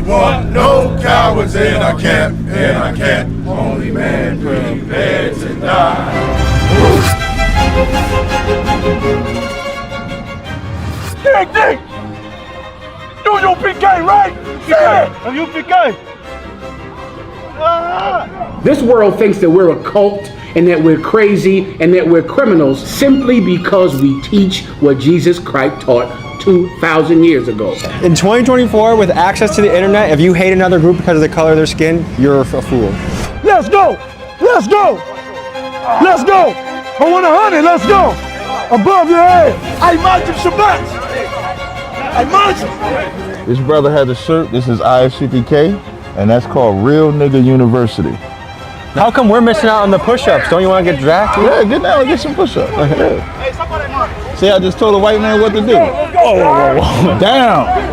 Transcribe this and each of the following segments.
we want no cowards in our camp, Only man prepared to die. Dig! Do your PK, right? Yeah! You PK! This world thinks that we're a cult and that we're crazy and that we're criminals simply because we teach what Jesus Christ taught 2,000 years ago. In 2024, with access to the internet, if you hate another group because of the color of their skin, you're a fool. Let's go! Let's go! Let's go! I want 100, let's go! Above your head! I imagine Shabbat! I imagine! This brother has a shirt, this is ISCPK, and that's called Real Nigga University. How come we're missing out on the push-ups? Don't you want to get drafted? Yeah, get down and get some push-ups. Yeah. See, I just told a white man what to do. Oh, down!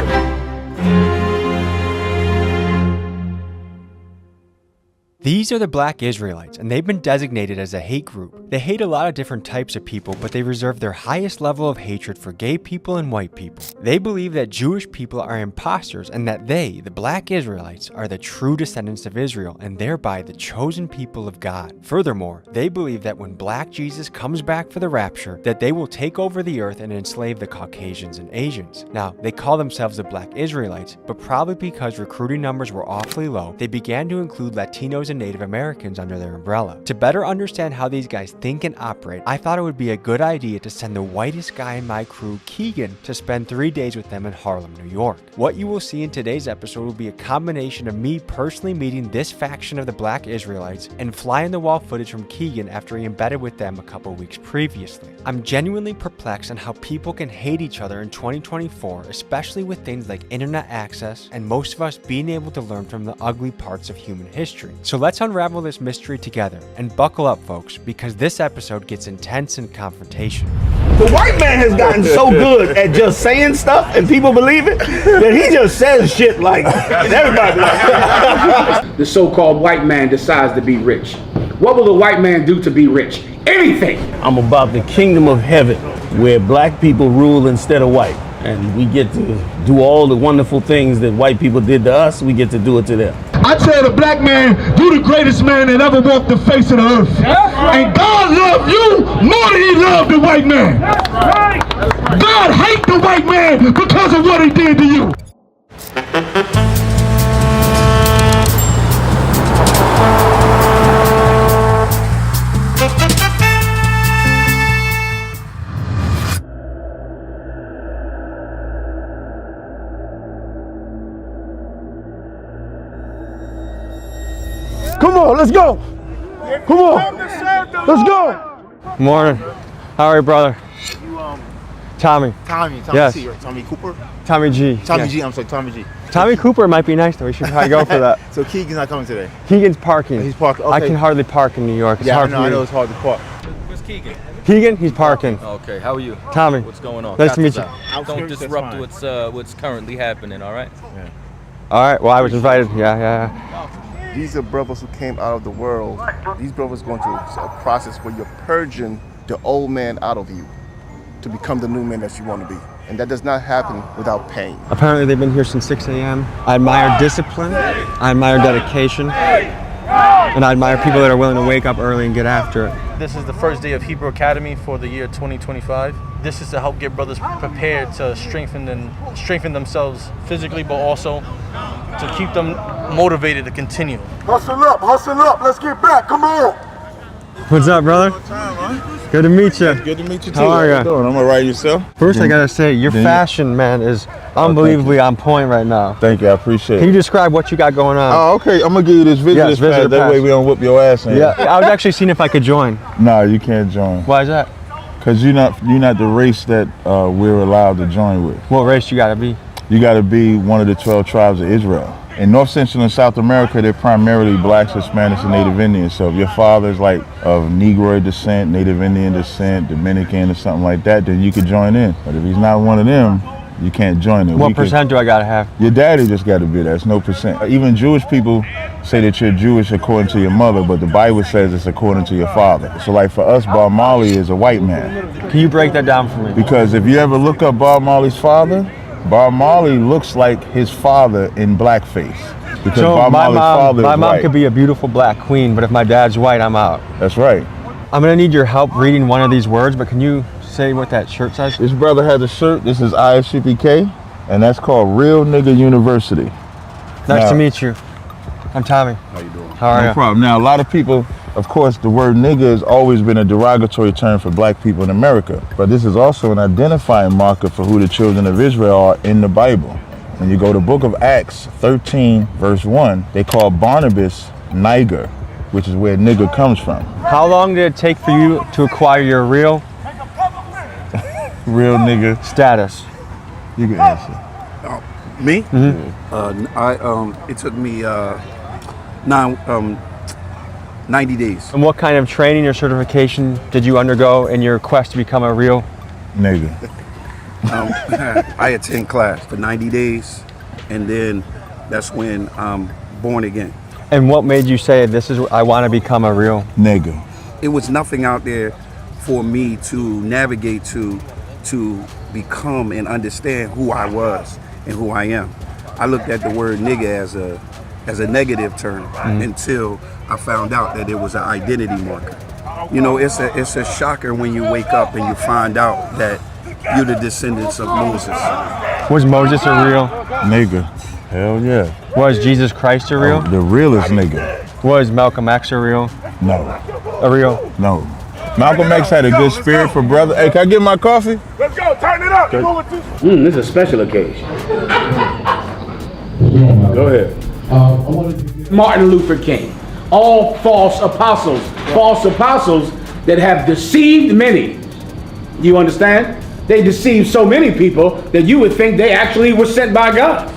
These are the Black Israelites, and they've been designated as a hate group. They hate a lot of different types of people, but they reserve their highest level of hatred for gay people and white people. They believe that Jewish people are imposters and that they, the Black Israelites, are the true descendants of Israel and thereby the chosen people of God. Furthermore, they believe that when Black Jesus comes back for the rapture, that they will take over the earth and enslave the Caucasians and Asians. Now, they call themselves the Black Israelites, but probably because recruiting numbers were awfully low, they began to include Latinos and Native Americans under their umbrella. To better understand how these guys think and operate, I thought it would be a good idea to send the whitest guy in my crew, Keegan, to spend 3 days with them in Harlem, New York. What you will see in today's episode will be a combination of me personally meeting this faction of the Black Israelites and fly-in-the-wall footage from Keegan after he embedded with them a couple weeks previously. I'm genuinely perplexed on how people can hate each other in 2024, especially with things like internet access and most of us being able to learn from the ugly parts of human history. So let's unravel this mystery together, and buckle up folks, because this episode gets intense and confrontational. The white man has gotten so good at just saying stuff and people believe it that he just says shit like, and everybody like The so-called white man decides to be rich. What will the white man do to be rich? Anything! I'm about the kingdom of heaven where black people rule instead of white. And we get to do all the wonderful things that white people did to us, we get to do it to them. I tell the black man, you the greatest man that ever walked the face of the earth. And God loved you more than he loved the white man. God hate the white man because of what he did to you. Come on, let's go. Come on, let's go. Morning. How are you, brother? Tommy. Tommy Yes. C or Tommy Cooper? Tommy G. Tommy Yes. G, I'm sorry, Tommy G. Tommy Cooper might be nice though. We should probably go for that. So Keegan's not coming today? Keegan's parking. He's parking, I okay. can hardly park in New York. It's Yeah, hard I for me. know it's hard to park. Where's Keegan? Keegan, he's parking. Okay, how are you? Tommy. What's going on? Nice to meet you. Don't disrupt what's currently happening, all right? Yeah. All right, well, I was invited. Yeah. These are brothers who came out of the world. These brothers going through a process where you're purging the old man out of you to become the new man that you want to be. And that does not happen without pain. Apparently they've been here since 6 a.m. I admire discipline. I admire dedication. And I admire people that are willing to wake up early and get after it. This is the first day of Hebrew Academy for the year 2025. This is to help get brothers prepared to strengthen themselves physically, but also to keep them motivated to continue. Hustle up, let's get back, come on. What's up, brother? Good to meet you. Good to meet you too. How are you? I'm all right, yourself? First, I gotta say, your fashion, man, is unbelievably on point right now. Thank you, I appreciate it. Can you describe what you got going on? Oh, okay, I'm gonna give you this visitor's pass. That way we don't whip your ass in. Yeah, I was actually seeing if I could join. No, you can't join. Why is that? Because you're not the race that we're allowed to join with. What race you gotta be? You gotta be one of the 12 tribes of Israel. In North, Central, and South America, they're primarily blacks, Hispanics, and Native Indians. So if your father's like of Negroid descent, Native Indian descent, Dominican, or something like that, then you could join in. But if he's not one of them, you can't join it. What percent do I gotta have? Your daddy just gotta be there. It's no percent. Even Jewish people say that you're Jewish according to your mother, but the Bible says it's according to your father. So like for us, Bob Marley is a white man. Can you break that down for me? Because if you ever look up Bob Marley's father, Bob Marley looks like his father in blackface. Because So Bob Marley's father my is mom white. could be a beautiful black queen, but if my dad's white, I'm out. That's right. I'm gonna need your help reading one of these words, but can you say what that shirt says? This brother has a shirt. This is ISCPK, and that's called Real Nigga University. Nice to meet you. I'm Tommy. How you doing? How are you? No problem. Now, a lot of people, of course, the word nigga has always been a derogatory term for black people in America. But this is also an identifying marker for who the children of Israel are in the Bible. When you go to the book of Acts 13, verse 1, they call Barnabas Niger, which is where nigga comes from. How long did it take for you to acquire your real nigga status? You can answer. Me? It took me 90 days. And what kind of training or certification did you undergo in your quest to become a real nigga? I attend class for 90 days, and then that's when I'm born again. And what made you say, I want to become a real nigga? It was nothing out there for me to navigate to become and understand who I was and who I am. I looked at the word nigga as a negative term until I found out that it was an identity marker. You know, it's a shocker when you wake up and you find out that you're the descendants of Moses. Was Moses a real nigga? Hell yeah. Was Jesus Christ a real? The realest nigga. Was Malcolm X a real? No. A real? No. Malcolm X had a good spirit for brother. Hey, can I get my coffee? Let's go, turn it up. This is a special occasion. Go ahead. Martin Luther King. All false apostles that have deceived many. You understand? They deceived so many people that you would think they actually were sent by God,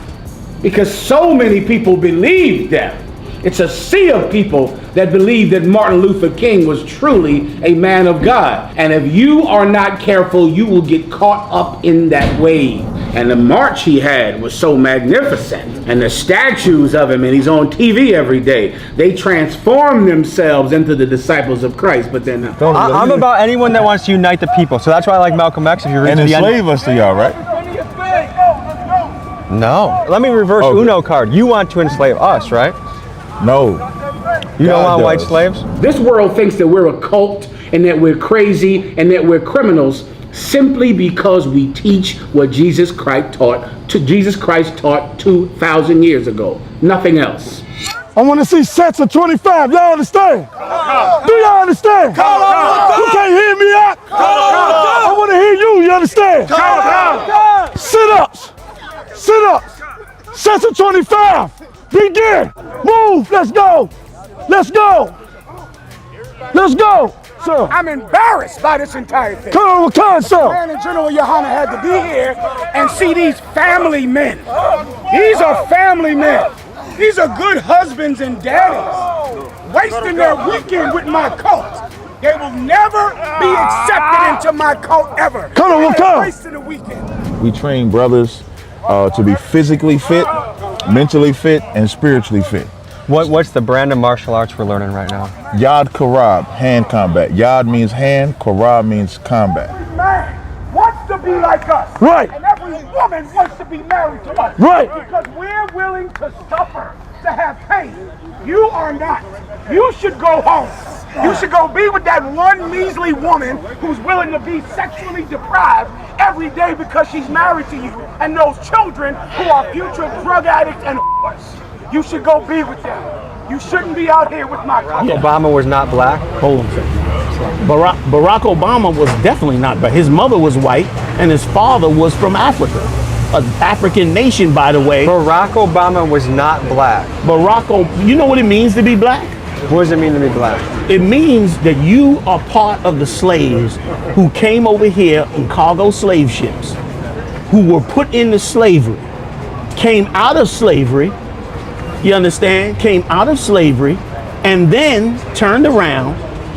because so many people believed them. It's a sea of people that believe that Martin Luther King was truly a man of God. And if you are not careful, you will get caught up in that wave. And the march he had was so magnificent. And the statues of him, and he's on TV every day, they transform themselves into the disciples of Christ, but they're not. I'm about anyone that wants to unite the people. So that's why I like Malcolm X. If you read and enslave us to y'all, right? No. Let me reverse Uno card. You want to enslave us, right? No. You don't want white slaves? This world thinks that we're a cult and that we're crazy and that we're criminals simply because we teach what Jesus Christ taught 2,000 years ago. Nothing else. I want to see sets of 25. Y'all understand? Do y'all understand? You can't hear me out? I want to hear you. You understand? Sit-ups. Sit-ups. Sets of 25. Begin. Move. Let's go. Let's go. Let's go. Sir. I'm embarrassed by this entire thing. Come on, sir. Man and General Yohana had to be here and see these family men. These are family men. These are good husbands and daddies. Wasting their weekend with my cult. They will never be accepted into my cult ever. Come on, come. Wasting the weekend. We train brothers to be physically fit, mentally fit, and spiritually fit. What's the brand of martial arts we're learning right now? Yad Karab, hand combat. Yad means hand, Karab means combat. Every man wants to be like us. Right. And every woman wants to be married to us. Right. Because we're willing to suffer, to have pain. You are not. You should go home. You should go be with that one measly woman who's willing to be sexually deprived every day because she's married to you, and those children who are future drug addicts and whores. You should go be with them. You shouldn't be out here with my cousin. Obama was not black? Hold on a second. Barack Obama was definitely not black. His mother was white, and his father was from Africa. An African nation, by the way. Barack Obama was not black. You know what it means to be black? What does it mean to be black? It means that you are part of the slaves who came over here in cargo slave ships, who were put into slavery, came out of slavery, you understand? Came out of slavery and then turned around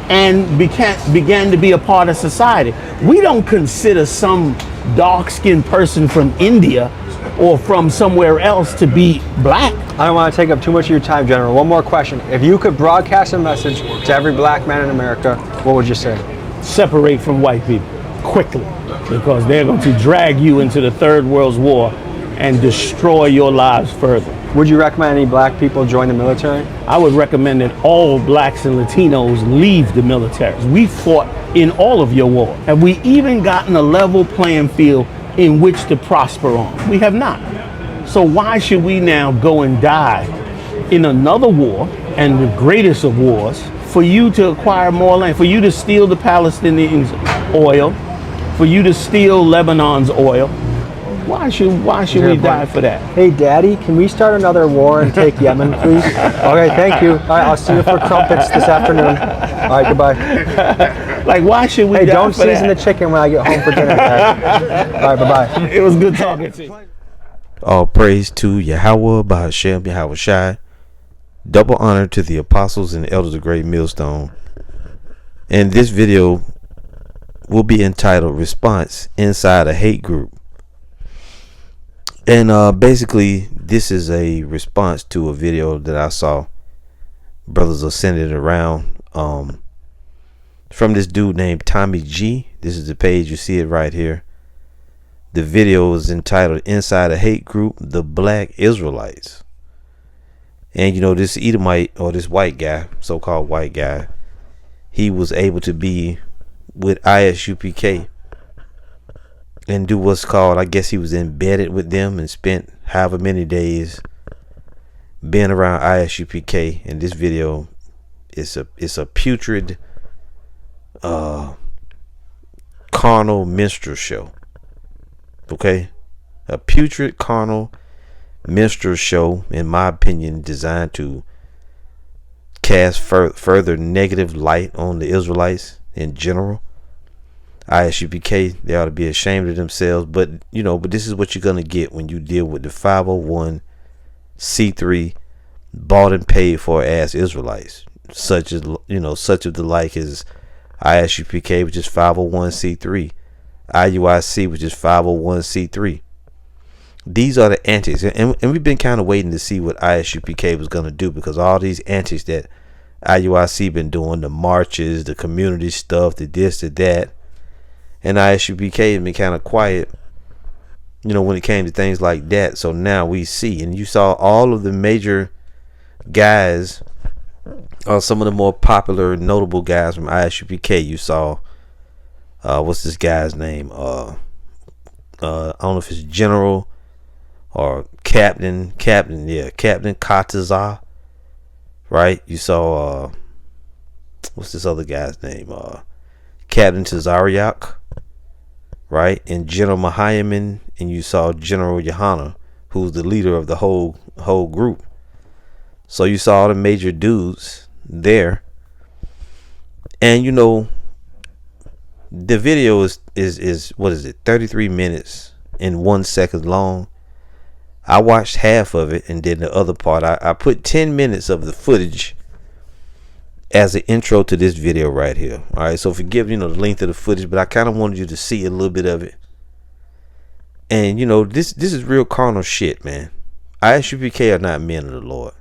and began to be a part of society. We don't consider some dark-skinned person from India or from somewhere else to be black. I don't want to take up too much of your time, General. One more question. If you could broadcast a message to every black man in America, what would you say? Separate from white people, quickly. because they're going to drag you into the Third World War and destroy your lives further. Would you recommend any black people join the military? I would recommend that all blacks and Latinos leave the military. We fought in all of your war. Have we even gotten a level playing field in which to prosper on? We have not. So why should we now go and die in another war, and the greatest of wars, for you to acquire more land, for you to steal the Palestinians' oil, for you to steal Lebanon's oil? Why should we die for that? Hey, Daddy, can we start another war and take Yemen, please? Okay, thank you. All right, I'll see you for crumpets this afternoon. All right, goodbye. Like, why should we Hey, die don't for season that? the chicken when I get home for dinner, Dad. All right, bye-bye. It was good talking to you. All praise to Yahweh, Bahashem, Yahweh Shai. Double honor to the apostles and elders of Great Millstone. And this video will be entitled Response Inside a Hate Group. And basically, this is a response to a video that I saw. Brothers are sending it around from this dude named Tommy G. This is the page, you see it right here. The video is entitled Inside a Hate Group, the Black Israelites. And you know, this Edomite, or this white guy, so-called white guy, he was able to be with ISUPK and do what's called, I guess he was embedded with them and spent however many days being around ISUPK. And this video is a putrid carnal minstrel show. Okay, a putrid carnal minstrel show, in my opinion, designed to cast further negative light on the Israelites in general. ISUPK, they ought to be ashamed of themselves, but you know, but this is what you're gonna get when you deal with the 501c3 bought and paid for ass Israelites, such as, you know, such of the like as ISUPK, which is 501c3, IUIC, which is 501c3. These are the antics, and we've been kind of waiting to see what ISUPK was going to do, because all these antics that IUIC been doing, the marches, the community stuff, the this, the that, and ISUPK has been kind of quiet, you know, when it came to things like that. So now we see, and you saw all of the major guys, some of the more popular, notable guys from ISUPK. You saw, what's this guy's name? I don't know if it's General or Captain Katazah, right? You saw, what's this other guy's name? Captain Tazariak, right? And General Mahayaman, and you saw General Yohana, who's the leader of the whole group. So you saw all the major dudes there, and you know, the video is what is it, 33 minutes and 1 second long. I watched half of it, and then the other part, I put 10 minutes of the footage as an intro to this video right here. All right, so forgive, you know, the length of the footage, but I kind of wanted you to see a little bit of it. And you know, this is real carnal shit, man. ISUPK are not men of the Lord.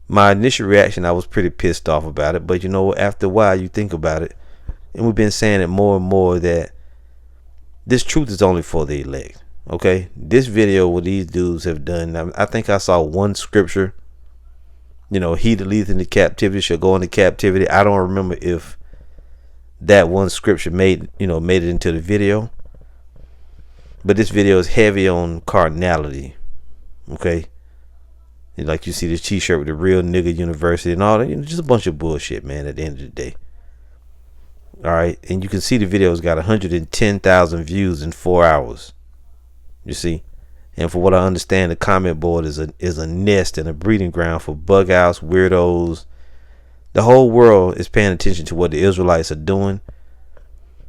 My initial reaction, I was pretty pissed off about it, but you know, after a while you think about it, and we've been saying it more and more, that this truth is only for the elect. Okay, this video, what these dudes have done, I think I saw one scripture, you know, he that leadeth into captivity shall go into captivity. I don't remember if that one scripture made it into the video, but this video is heavy on carnality. Okay, and like you see this t-shirt with the Real Nigga University and all that, you know, just a bunch of bullshit, man, at the end of the day. All right, and you can see the video's got 110,000 views in 4 hours. You see, and for what I understand, the comment board is a nest and a breeding ground for bug outs, weirdos. The whole world is paying attention to what the Israelites are doing,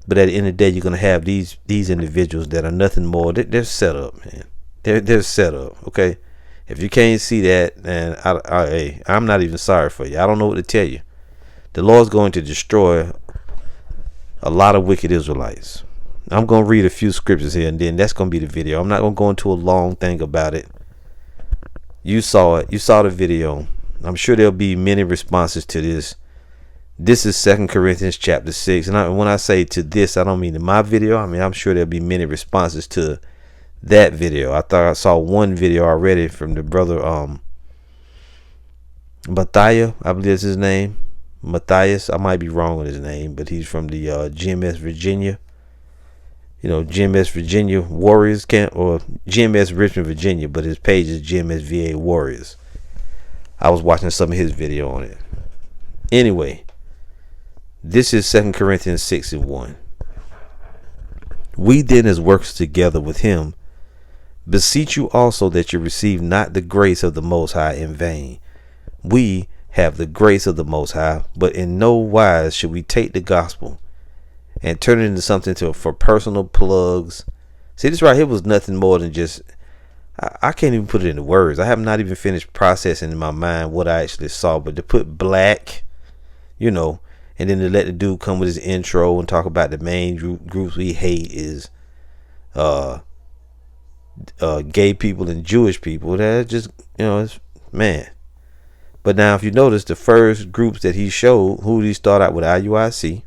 but at the end of the day, you're gonna have these individuals that are nothing more. They're set up, man. They're set up. Okay, if you can't see that, then I'm not even sorry for you. I don't know what to tell you. The Lord's going to destroy a lot of wicked Israelites. I'm going to read a few scriptures here, and then that's going to be the video. I'm not going to go into a long thing about it. You saw it. You saw the video. I'm sure there'll be many responses to this. This is 2 Corinthians chapter 6. And when I say to this, I don't mean in my video. I mean, I'm sure there'll be many responses to that video. I thought I saw one video already from the brother Matthias, I believe is his name. Matthias. I might be wrong on his name, but he's from the GMS Virginia. You know, GMS Virginia Warriors camp, or GMS Richmond, Virginia, but his page is GMS VA Warriors. I was watching some of his video on it. Anyway, this is 2 Corinthians 6:1. We then, as workers together with him, beseech you also that you receive not the grace of the Most High in vain. We have the grace of the Most High, but in no wise should we take the gospel and turn it into something for personal plugs. See, this right here was nothing more than just, I can't even put it into words. I have not even finished processing in my mind what I actually saw, but to put black, you know, and then to let the dude come with his intro and talk about the main groups we hate is gay people and Jewish people. That just, you know, it's, man. But now if you notice, the first groups that he showed, who did he start out with? IUIC.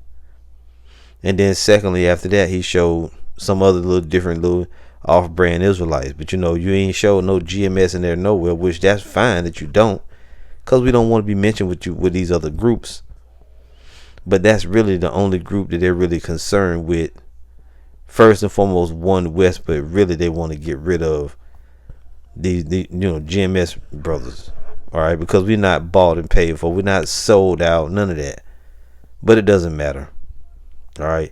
And then secondly, after that, he showed some other little off-brand Israelites. But you know, you ain't showed no GMS in there nowhere, which that's fine that you don't, because we don't want to be mentioned with these other groups. But that's really the only group that they're really concerned with. First and foremost, One West, but really they want to get rid of the GMS brothers. All right, because we're not bought and paid for, we're not sold out, none of that. But it doesn't matter. All right,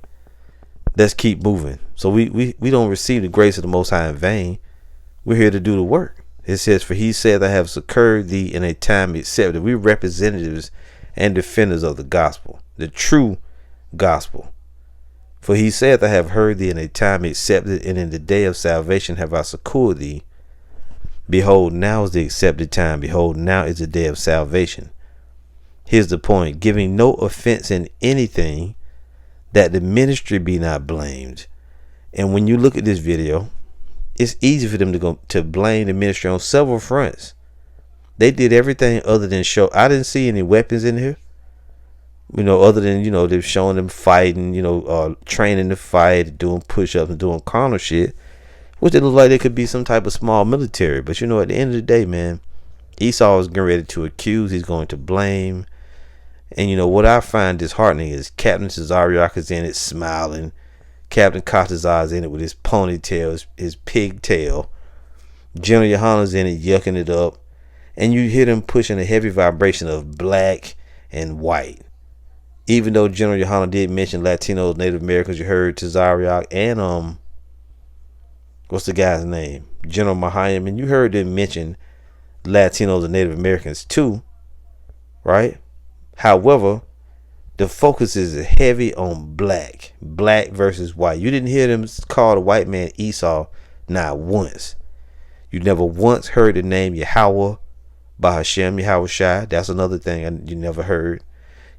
let's keep moving. So we don't receive the grace of the Most High in vain. We're here to do the work. It says, for he said, I have succored thee in a time accepted. We're representatives and defenders of the gospel, the true gospel. For he saith, I have heard thee in a time accepted, and in the day of salvation have I succored thee. Behold, now is the accepted time. Behold, now is the day of salvation. Here's the point: giving no offense in anything, that the ministry be not blamed. And when you look at this video, it's easy for them to blame the ministry on several fronts. They did everything other than show. I didn't see any weapons in here. You know, other than, you know, they're showing them fighting, you know, training to fight, doing push-ups and doing carnal shit, which it looked like they could be some type of small military. But you know, at the end of the day, man, Esau is getting ready to accuse. He's going to blame. And you know what I find disheartening is Captain Cesariak is in it smiling. Captain Katazar is in it with his ponytail, his pigtail. General Yohana's in it yucking it up. And you hear them pushing a heavy vibration of black and white. Even though General Yohana did mention Latinos, Native Americans, you heard Cesariak and what's the guy's name? General Mahayim, and you heard them mention Latinos and Native Americans too, right? However, the focus is heavy on black versus white. You didn't hear them call the white man Esau, not once. You never once heard the name Yahweh by Hashem, Yahweh Shai. That's another thing you never heard.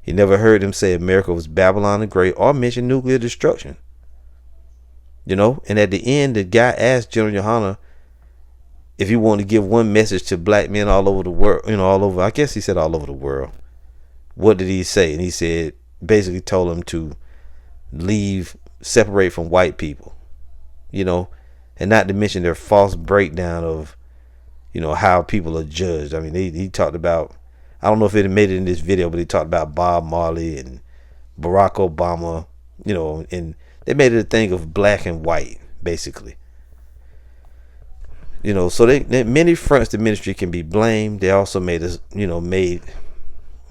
You never heard them say America was Babylon the Great or mention nuclear destruction. You know, and at the end, the guy asked General Yohana if he wanted to give one message to black men all over the world, you know, all over, I guess he said all over the world. What did he say? And he said, basically told him to separate from white people, you know, and not to mention their false breakdown of, you know, how people are judged. I mean, he talked about, I don't know if it made it in this video, but he talked about Bob Marley and Barack Obama, you know, and they made it a thing of black and white, basically. You know, so they many fronts the ministry can be blamed. They also made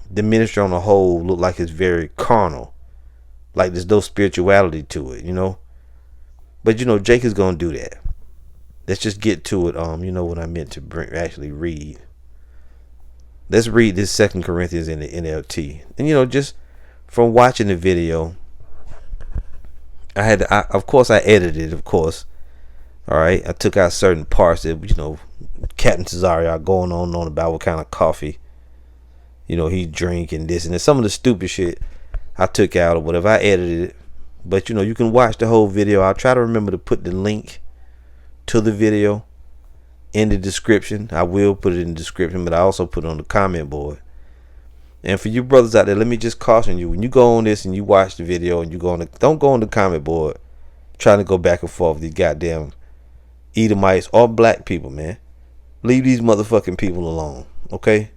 the ministry on the whole look like it's very carnal, like there's no spirituality to it, you know. But you know, Jake is gonna do that. Let's just get to it. You know what I meant to actually read. Let's read this 2 Corinthians in the NLT. And you know, just from watching the video, of course I edited it, of course. All right, I took out certain parts that, you know, Captain Cesario going on about what kind of coffee, you know, he drink and this and that. Some of the stupid shit I took out or whatever. I edited it. But you know, you can watch the whole video. I'll try to remember to put the link to the video in the description. I will put it in the description, but I also put it on the comment board. And for you brothers out there, let me just caution you: when you go on this and you watch the video and you go on, don't go on the comment board trying to go back and forth with these goddamn Edomites or black people, man. Leave these motherfucking people alone, okay?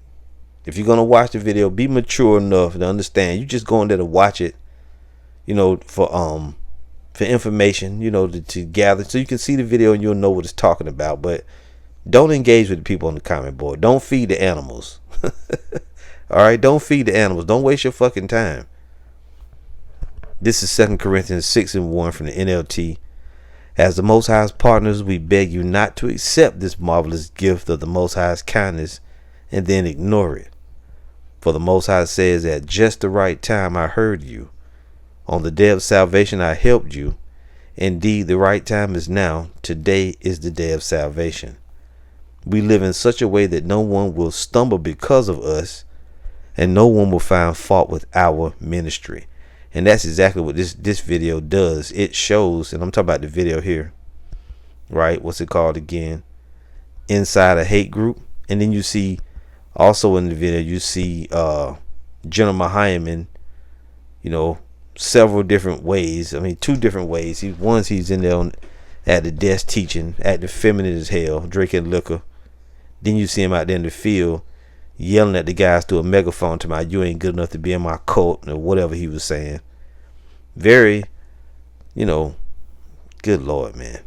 If you're gonna watch the video, be mature enough to understand. You just go in there to watch it, for information, to gather, so you can see the video and you'll know what it's talking about. But don't engage with the people on the comment board. Don't feed the animals. All right, don't feed the animals. Don't waste your fucking time. This is 2 Corinthians 6:1 from the NLT. As the Most High's partners, we beg you not to accept this marvelous gift of the Most High's kindness and then ignore it. For the Most High says, at just the right time I heard you. On the day of salvation I helped you. Indeed, the right time is now. Today is the day of salvation. We live in such a way that no one will stumble because of us, and no one will find fault with our ministry. And that's exactly what this video does. It shows, and I'm talking about the video here, right? What's it called again? Inside a hate group. And then you see, also in the video, you see General Mahayman, several different ways. I mean, 2 different ways. He's in there at the desk teaching, acting feminine as hell, drinking liquor. Then you see him out there in the field yelling at the guys through a megaphone to my, you ain't good enough to be in my cult, or whatever he was saying. Very, good Lord, man.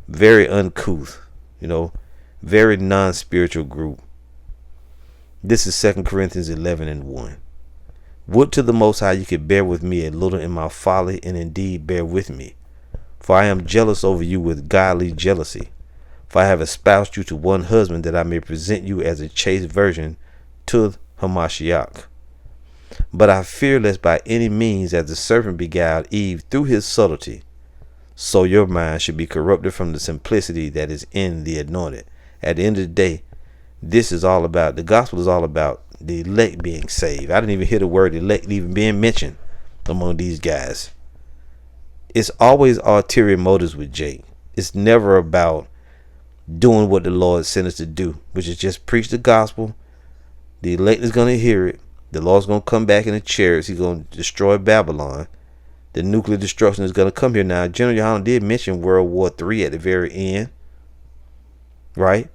Very uncouth, very non-spiritual group. This is 2 Corinthians 11:1. Would to the Most High you could bear with me a little in my folly, and indeed bear with me. For I am jealous over you with godly jealousy. For I have espoused you to one husband, that I may present you as a chaste virgin to Hamashiach. But I fear lest by any means, as the serpent beguiled Eve through his subtlety, so your mind should be corrupted from the simplicity that is in the anointed. At the end of the day, the gospel is all about the elect being saved. I didn't even hear the word elect even being mentioned among these guys. It's always ulterior motives with Jake. It's never about doing what the Lord sent us to do, which is just preach the gospel. The elect is going to hear it. The Lord's going to come back in the chariots. He's going to destroy Babylon. The nuclear destruction is going to come here. Now, General Yohanan did mention World War III at the very end, right?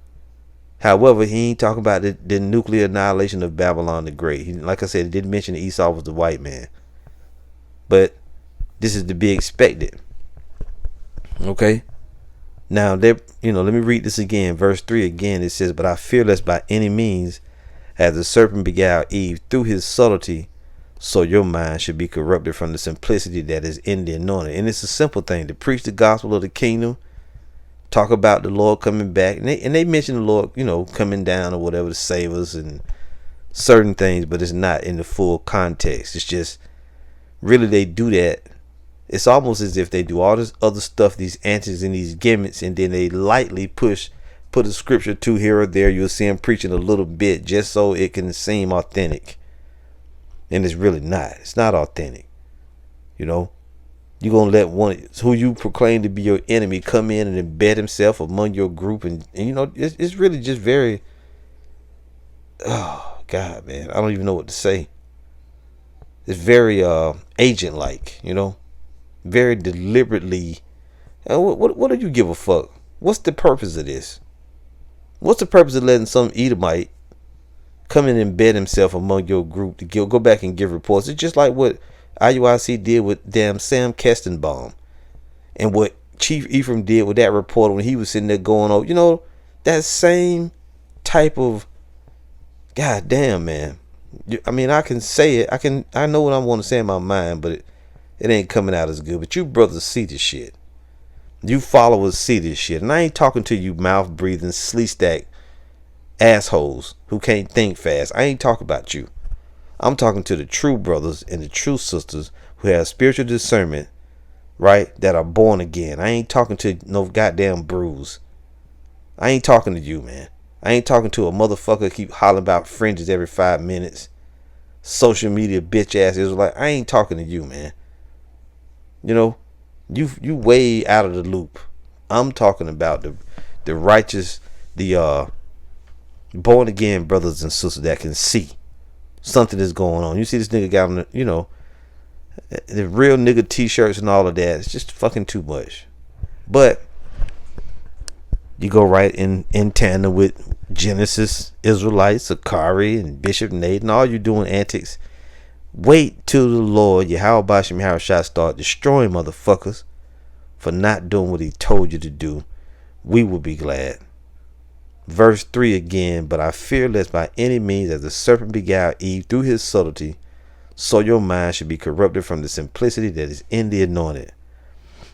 However, he ain't talking about the nuclear annihilation of Babylon the Great. Like I said, he didn't mention that Esau was the white man. But this is to be expected. Okay? Now, let me read this again. Verse 3 again, it says, but I fear lest by any means, as the serpent beguiled Eve through his subtlety, so your mind should be corrupted from the simplicity that is in the anointed. And it's a simple thing to preach the gospel of the kingdom, talk about the Lord coming back, and they mention the Lord, coming down or whatever to save us and certain things, but it's not in the full context. It's just really they do that. It's almost as if they do all this other stuff, these antics and these gimmicks, and then they lightly put a scripture to here or there. You'll see them preaching a little bit just so it can seem authentic. And it's really not. It's not authentic. You're going to let one who you proclaim to be your enemy come in and embed himself among your group. And it's really just very, oh, God, man. I don't even know what to say. It's very agent-like, very deliberately. What do you give a fuck? What's the purpose of this? What's the purpose of letting some Edomite come in and embed himself among your group to go back and give reports? It's just like what IUIC did with damn Sam Kestenbaum, and what Chief Ephraim did with that reporter when he was sitting there going over, that same type of, God damn, man. I mean, I can say it. I know what I want to say in my mind, but it ain't coming out as good. But you brothers see this shit. You followers see this shit. And I ain't talking to you mouth breathing, slee stack assholes who can't think fast. I ain't talking about you. I'm talking to the true brothers and the true sisters who have spiritual discernment, right? That are born again. I ain't talking to no goddamn bruise. I ain't talking to you, man. I ain't talking to a motherfucker keep hollering about fringes every 5 minutes. Social media bitch ass Israelite. I ain't talking to you, man. You way out of the loop. I'm talking about the righteous, the Born again brothers and sisters that can see something is going on. You see this nigga got on the real nigga t-shirts and all of that. It's just fucking too much. But you go right in tandem with Genesis, Israelites, Sakari, and Bishop Nate, and all you doing antics. Wait till the Lord, Yahweh Bashim Harashah, start destroying motherfuckers for not doing what he told you to do. We will be glad. Verse 3 again, but I fear lest by any means as the serpent beguiled Eve through his subtlety, so your mind should be corrupted from the simplicity that is in the anointed.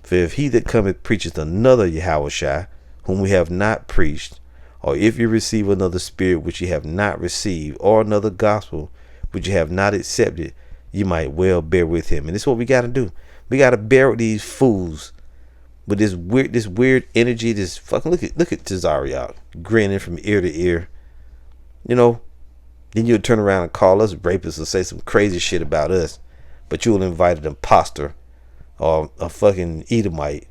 For if he that cometh preacheth another Yahushua, whom we have not preached, or if you receive another spirit which you have not received, or another gospel which you have not accepted, you might well bear with him. And this is what we got to do. We got to bear with these fools with this weird energy. This fucking look at Tazariak grinning from ear to ear. Then you'll turn around and call us rapists or say some crazy shit about us, but you'll invite an imposter or a fucking Edomite,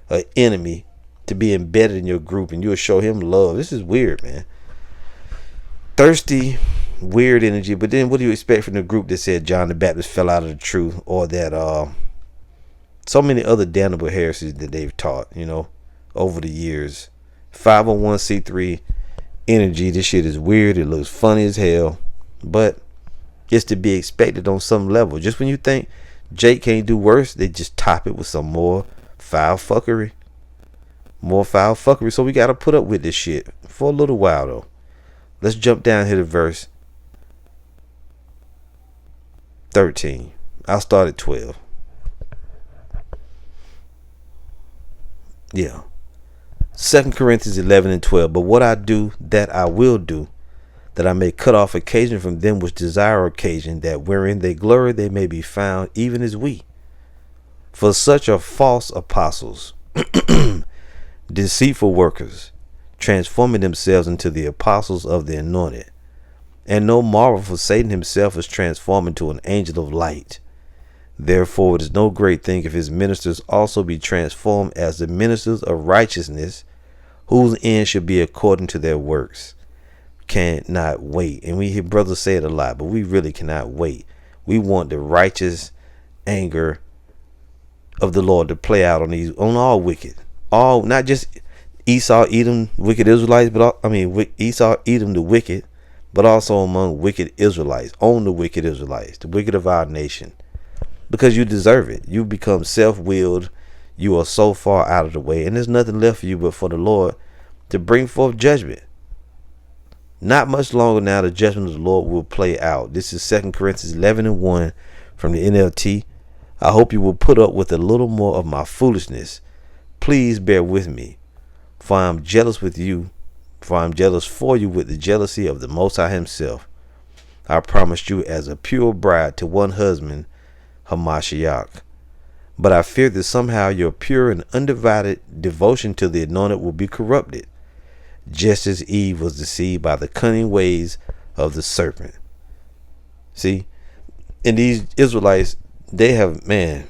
an enemy, to be embedded in your group, and you'll show him love. This is weird, man. Thirsty, weird energy. But then what do you expect from the group that said John the Baptist fell out of the truth, or that so many other damnable heresies that they've taught, over the years? 501c3 energy. This shit is weird. It looks funny as hell, but it's to be expected on some level. Just when you think Jake can't do worse, they just top it with some more foul fuckery. More foul fuckery. So we got to put up with this shit for a little while, though. Let's jump down here to verse 13. I'll start at 12. Yeah. 2 Corinthians 11 and 12. But what I do, that I will do, that I may cut off occasion from them which desire occasion, that wherein they glory they may be found, even as we. For such are false apostles, deceitful workers, transforming themselves into the apostles of the anointed. And no marvel, for Satan himself is transformed into an angel of light. Therefore it is no great thing if his ministers also be transformed as the ministers of righteousness, whose end should be according to their works. Cannot wait. And we hear brothers say it a lot, but we really cannot wait. We want the righteous anger of the Lord to play out on all wicked. All, not just Esau, Edom, wicked Israelites, but Esau, Edom, the wicked, but also among wicked Israelites, on the wicked Israelites, the wicked of our nation. Because you deserve it. You become self-willed. You are so far out of the way, and there's nothing left for you but for the Lord to bring forth judgment. Not much longer now, the judgment of the Lord will play out. This is 2 Corinthians 11 and 1 from the NLT. I hope you will put up with a little more of my foolishness. Please bear with me, for I am jealous with you, for I am jealous for you with the jealousy of the Most High himself. I promised you as a pure bride to one husband, Hamashiach. But I fear that somehow your pure and undivided devotion to the anointed will be corrupted, just as Eve was deceived by the cunning ways of the serpent. See, and these Israelites, they have, man,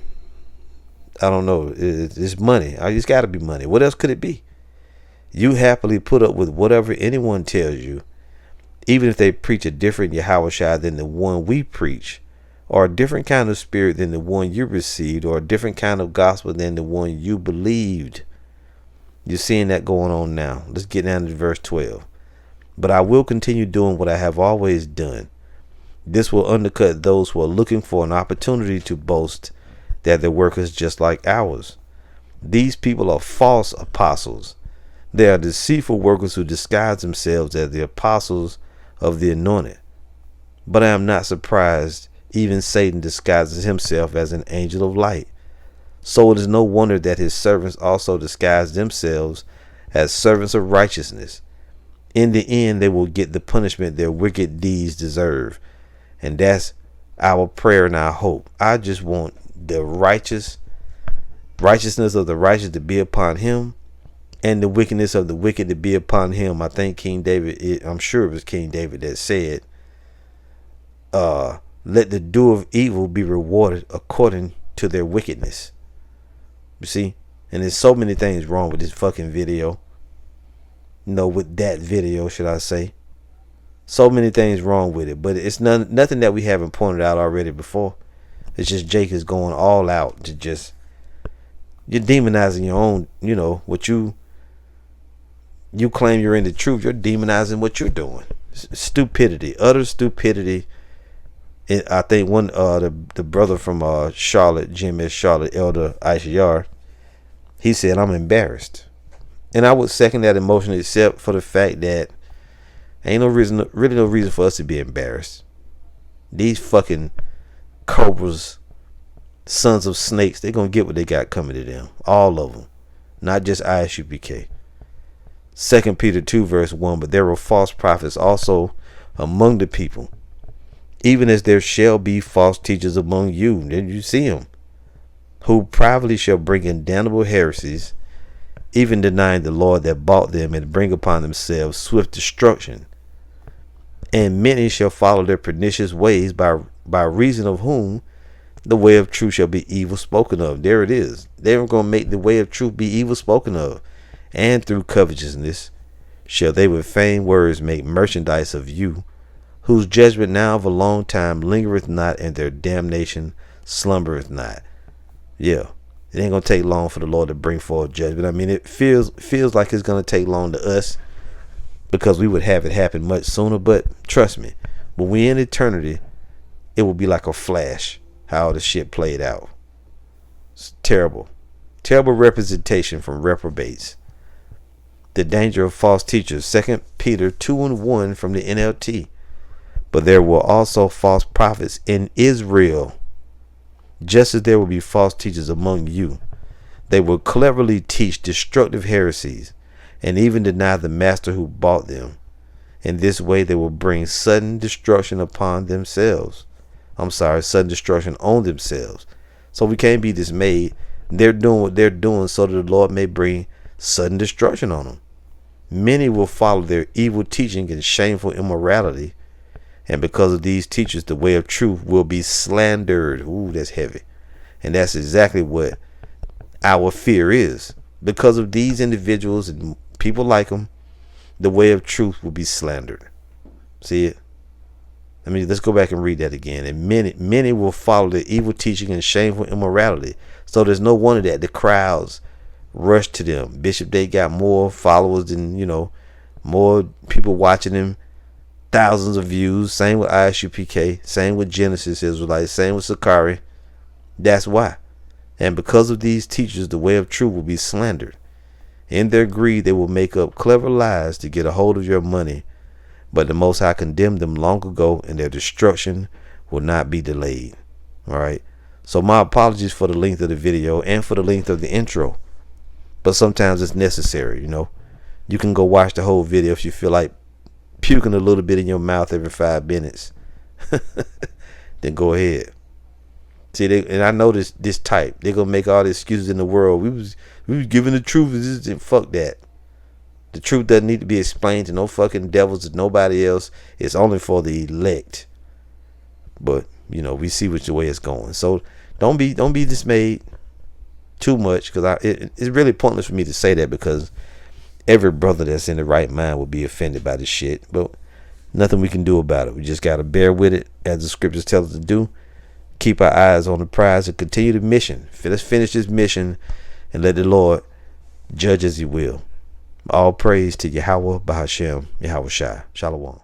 I don't know, it's money. It's got to be money. What else could it be? You happily put up with whatever anyone tells you, even if they preach a different Yahushua than the one we preach, or a different kind of spirit than the one you received, or a different kind of gospel than the one you believed. You're seeing that going on now. Let's get down to verse 12. But I will continue doing what I have always done. This will undercut those who are looking for an opportunity to boast that their work is just like ours. These people are false apostles. They are deceitful workers who disguise themselves as the apostles of the anointed. But I am not surprised even Satan disguises himself as an angel of light. So it is no wonder that his servants also disguise themselves as servants of righteousness. In the end, they will get the punishment their wicked deeds deserve. And that's our prayer and our hope. I just want the righteousness of the righteous to be upon him, and the wickedness of the wicked to be upon him. I think King David, I'm sure it was King David that said, let the doer of evil be rewarded according to their wickedness. You see? And there's so many things wrong with this fucking video. With that video, should I say. So many things wrong with it, but it's nothing that we haven't pointed out already before. It's just Jake is going all out to just, you're demonizing your own, what you claim you're in the truth. You're demonizing what you're doing. Stupidity, utter stupidity. And I think one the brother from Charlotte, GMS Charlotte, Elder Aisha Yard, he said, I'm embarrassed. And I would second that emotion, except for the fact that ain't really no reason for us to be embarrassed. These fucking cobras, sons of snakes, they're gonna get what they got coming to them. All of them. Not just ISUPK. 2 Peter 2 verse 1, but there were false prophets also among the people, even as there shall be false teachers among you. Did you see them? Who privately shall bring in damnable heresies, even denying the Lord that bought them, and bring upon themselves swift destruction. And many shall follow their pernicious ways, by reason of whom the way of truth shall be evil spoken of. There it is. They're going to make the way of truth be evil spoken of. And through covetousness shall they with feigned words make merchandise of you, whose judgment now of a long time lingereth not, and their damnation slumbereth not. Yeah, it ain't gonna take long for the Lord to bring forth judgment. I mean, it feels like it's gonna take long to us, because we would have it happen much sooner. But trust me, when we in eternity, it will be like a flash how the shit played out. It's terrible representation from reprobates. The danger of false teachers. 2 Peter 2:1 from the NLT. But there were also false prophets in Israel, just as there will be false teachers among you. They will cleverly teach destructive heresies, and even deny the master who bought them. In this way they will bring sudden destruction upon themselves. Sudden destruction on themselves. So we can't be dismayed. They're doing what they're doing so that the Lord may bring sudden destruction on them. Many will follow their evil teaching and shameful immorality, and because of these teachers, the way of truth will be slandered. Ooh, that's heavy. And that's exactly what our fear is. Because of these individuals and people like them, the way of truth will be slandered. See it? Let's go back and read that again. And many will follow the evil teaching and shameful immorality. So there's no wonder that the crowds rush to them. Bishop, they got more followers than, more people watching him. Thousands of views. Same with ISUPK. Same with Genesis Israelites. Same with Sakari. That's why. And because of these teachers, the way of truth will be slandered. In their greed, they will make up clever lies to get a hold of your money. But the Most High condemned them long ago, and their destruction will not be delayed. All right. So my apologies for the length of the video and for the length of the intro. But sometimes it's necessary, You can go watch the whole video if you feel like puking a little bit in your mouth every 5 minutes. Then go ahead. See, and I know this type. They're gonna make all the excuses in the world. We was giving the truth. Fuck that. The truth doesn't need to be explained to no fucking devils, to nobody else. It's only for the elect. But we see which way it's going. So don't be dismayed too much, because it's really pointless for me to say that, because every brother that's in the right mind will be offended by this shit. But nothing we can do about it. We just gotta bear with it, as the scriptures tell us to do. Keep our eyes on the prize and continue the mission. Let's finish this mission and let the Lord judge as he will. All praise to Yahweh Bahashem, Yahweh Shai. Shalom.